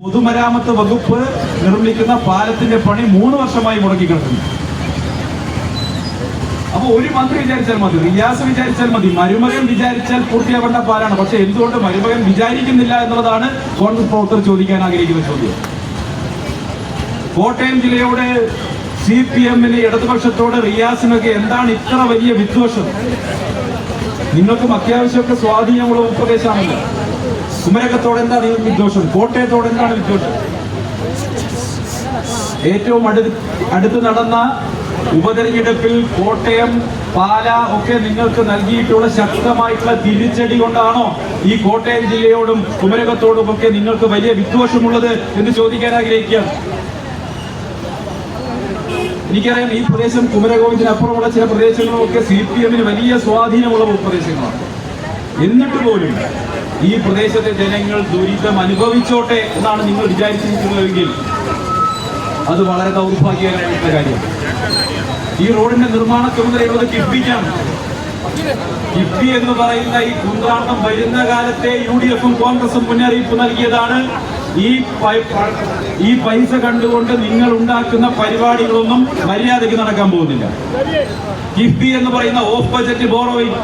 പൊതുമരാമത്ത് വകുപ്പ് നിർമ്മിക്കുന്ന പാലത്തിന്റെ പണി 3 വർഷമായി മുടക്കി കിടക്കുന്നു. അപ്പൊ ഒരു മന്ത്രി വിചാരിച്ചാൽ മതി, റിയാസ് വിചാരിച്ചാൽ മതി, മരുമകൻ വിചാരിച്ചാൽ പൂർത്തിയാവേണ്ട പാലാണ്. പക്ഷെ എന്തുകൊണ്ട് മരുമകൻ വിചാരിക്കുന്നില്ല എന്നുള്ളതാണ് കോൺഗ്രസ് പ്രവർത്തകർ ചോദിക്കാൻ ആഗ്രഹിക്കുന്ന ചോദ്യം. കോട്ടയം ജില്ലയോട് CPM-ന് ഇടതുപക്ഷത്തോട് റിയാസിനൊക്കെ എന്താണ് ഇത്ര വലിയ വിദ്വേഷം? നിങ്ങൾക്കും അത്യാവശ്യമൊക്കെ സ്വാധീനമുള്ള ഉപദേശമാണല്ലോ. കുമരകത്തോട് എന്താണ് നിങ്ങൾക്ക് വിദ്വേഷം? കോട്ടയത്തോട് എന്താണ് വിദ്വേഷം? ഏറ്റവും അടുത്ത് നടന്ന ഉപതെരഞ്ഞെടുപ്പിൽ കോട്ടയം, പാല ഒക്കെ നിങ്ങൾക്ക് നൽകിയിട്ടുള്ള ശക്തമായിട്ടുള്ള തിരിച്ചടി കൊണ്ടാണോ ഈ കോട്ടയം ജില്ലയോടും കുമരകത്തോടും ഒക്കെ നിങ്ങൾക്ക് വലിയ വിദ്വേഷമുള്ളത് എന്ന് ചോദിക്കാൻ ആഗ്രഹിക്കുകയാണ്. എനിക്കറിയാം, ഈ പ്രദേശം കുമരകോവിന്ദിനപ്പുറമുള്ള ചില പ്രദേശങ്ങളൊക്കെ CPM-ന് വലിയ സ്വാധീനമുള്ള പ്രദേശങ്ങളാണ്. എന്നിട്ട് പോലും ഈ പ്രദേശത്തെ ജനങ്ങൾ ദുരിതം അനുഭവിച്ചോട്ടെ എന്നാണ് നിങ്ങൾ വിചാരിച്ചിരിക്കുന്നതെങ്കിൽ അത് വളരെ ദൗർഭാഗ്യകരമായിട്ടുള്ള കാര്യമാണ്. ഈ റോഡിന്റെ നിർമ്മാണ ചുമതലയുള്ളത് കിഫ്ബിക്കാണ്. കിഫ്ബി എന്ന് പറയുന്ന ഈ കുന്ത്രാണ്ടം വരുന്ന കാലത്തെ UDF-ഉം കോൺഗ്രസും മുന്നറിയിപ്പ് നൽകിയതാണ്. ഈ പൈസ കണ്ടുകൊണ്ട് നിങ്ങൾ ഉണ്ടാക്കുന്ന പരിപാടികളൊന്നും മര്യാദയ്ക്ക് നടക്കാൻ പോകുന്നില്ല. കിഫ്ബി എന്ന് പറയുന്ന ഓഫ് ബജറ്റ് ബോറോയിങ്,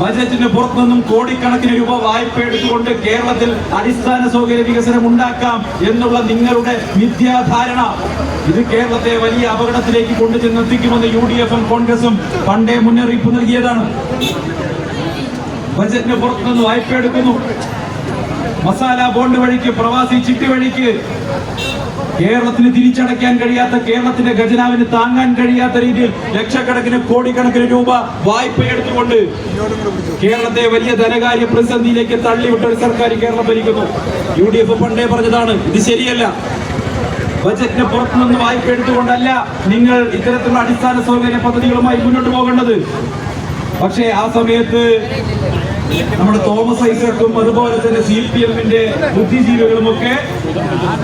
ബജറ്റിന് പുറത്തുനിന്നും കോടിക്കണക്കിന് രൂപ വായ്പ എടുത്തുകൊണ്ട് കേരളത്തിൽ അടിസ്ഥാന സൗകര്യ വികസനം ഉണ്ടാക്കാം എന്നുള്ള നിങ്ങളുടെ മിഥ്യാധാരണ ഇത് കേരളത്തെ വലിയ അപകടത്തിലേക്ക് കൊണ്ടുചെന്നെത്തിക്കുമെന്ന് UDF-ഉം കോൺഗ്രസും പണ്ടേ മുന്നറിയിപ്പ് നൽകിയതാണ്. ബജറ്റിന് പുറത്തുനിന്ന് വായ്പ എടുക്കുന്നു, മസാല ബോണ്ട് വഴിക്ക്, പ്രവാസി ചിട്ടി വഴിക്ക് കേരളത്തിന് തിരിച്ചടയ്ക്കാൻ കഴിയാത്ത, കേരളത്തിന്റെ ഖജനാവിന് താങ്ങാൻ കഴിയാത്ത രീതിയിൽ ലക്ഷക്കണക്കിന് കോടിക്കണക്കിന് രൂപ വായ്പ എടുത്തുകൊണ്ട് കേരളത്തെ വലിയ ധനകാര്യ പ്രതിസന്ധിയിലേക്ക് തള്ളിവിട്ട ഒരു സർക്കാർ കേരളം ഭരിക്കുന്നു. UDF പണ്ടേ പറഞ്ഞതാണ്, ഇത് ശരിയല്ല. ബജറ്റിന് പുറത്തുനിന്ന് വായ്പ എടുത്തുകൊണ്ടല്ല നിങ്ങൾ ഇത്തരത്തിലുള്ള അടിസ്ഥാന സൗകര്യ പദ്ധതികളുമായി മുന്നോട്ട് പോകേണ്ടത്. പക്ഷേ ആ സമയത്ത് നമ്മുടെ തോമസ് ഐസക്കും അതുപോലെ തന്നെ CPM-ന്റെ ബുദ്ധിജീവികളുമൊക്കെ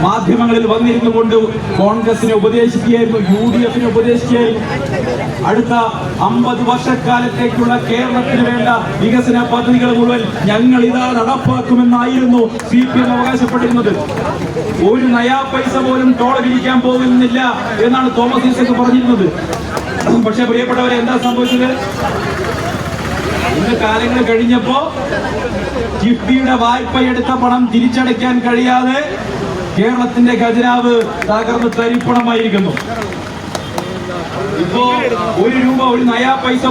മാധ്യമങ്ങളിൽ വന്നിരുന്നു കൊണ്ട് കോൺഗ്രസിനെ ഉപദേശിക്കുകയായിരുന്നു, UDF-നെ ഉപദേശിക്കുകയായിരുന്നു. അടുത്ത 50 വർഷക്കാലത്തേക്കുള്ള കേരളത്തിന് വേണ്ട വികസന പദ്ധതികൾ മുഴുവൻ ഞങ്ങൾ ഇതാ നടപ്പാക്കുമെന്നായിരുന്നു CPM അവകാശപ്പെട്ടിരുന്നത്. ഒരു നയാ പൈസ പോലും ടോൾ പിരിക്കാൻ പോകുന്നില്ല എന്നാണ് തോമസ് ഐസക് പറഞ്ഞിരുന്നത്. പക്ഷെ പ്രിയപ്പെട്ടവരെ, എന്താ സംഭവിച്ചത്? ഇന്ന് കാലങ്ങൾ കഴിഞ്ഞപ്പോ കിഫ്ബിയുടെ വായ്പയെടുത്ത പണം തിരിച്ചടയ്ക്കാൻ കഴിയാതെ കേരളത്തിന്റെ ഖജനാവ് തകർന്ന് തരിപ്പണമായിരിക്കുന്നു. ഇപ്പോ 1 രൂപ, 1 നയാ പൈസ